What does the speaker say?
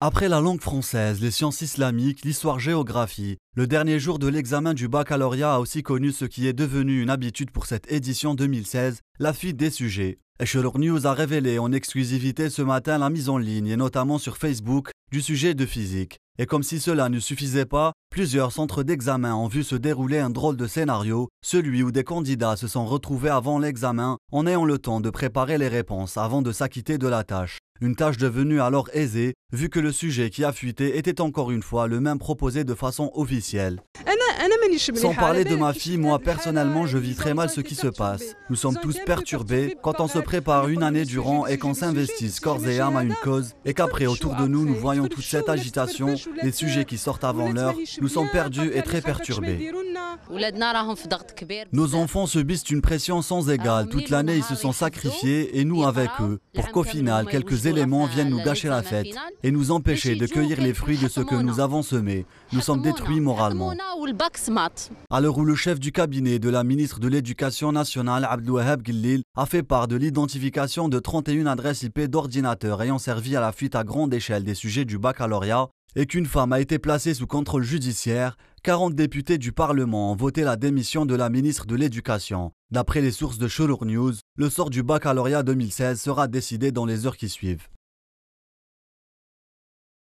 Après la langue française, les sciences islamiques, l'histoire-géographie, le dernier jour de l'examen du baccalauréat a aussi connu ce qui est devenu une habitude pour cette édition 2016, la fuite des sujets. Echolour News a révélé en exclusivité ce matin la mise en ligne, et notamment sur Facebook, du sujet de physique. Et comme si cela ne suffisait pas, plusieurs centres d'examen ont vu se dérouler un drôle de scénario, celui où des candidats se sont retrouvés avant l'examen en ayant le temps de préparer les réponses avant de s'acquitter de la tâche. Une tâche devenue alors aisée, vu que le sujet qui a fuité était encore une fois le même proposé de façon officielle. Sans parler de ma fille, moi personnellement je vis très mal ce qui se passe. Nous sommes tous perturbés quand on se prépare une année durant et qu'on s'investisse corps et âme à une cause et qu'après autour de nous nous voyons toute cette agitation, les sujets qui sortent avant l'heure, nous sommes perdus et très perturbés. Nos enfants subissent une pression sans égale, toute l'année ils se sont sacrifiés et nous avec eux, pour qu'au final quelques éléments viennent nous gâcher la fête et nous empêcher de cueillir les fruits de ce que nous avons semé. Nous sommes détruits moralement. À l'heure où le chef du cabinet de la ministre de l'Éducation nationale, Abdelwahab Guellil, a fait part de l'identification de 31 adresses IP d'ordinateurs ayant servi à la fuite à grande échelle des sujets du baccalauréat et qu'une femme a été placée sous contrôle judiciaire, 40 députés du Parlement ont voté la démission de la ministre de l'Éducation. D'après les sources de Echolour News, le sort du baccalauréat 2016 sera décidé dans les heures qui suivent.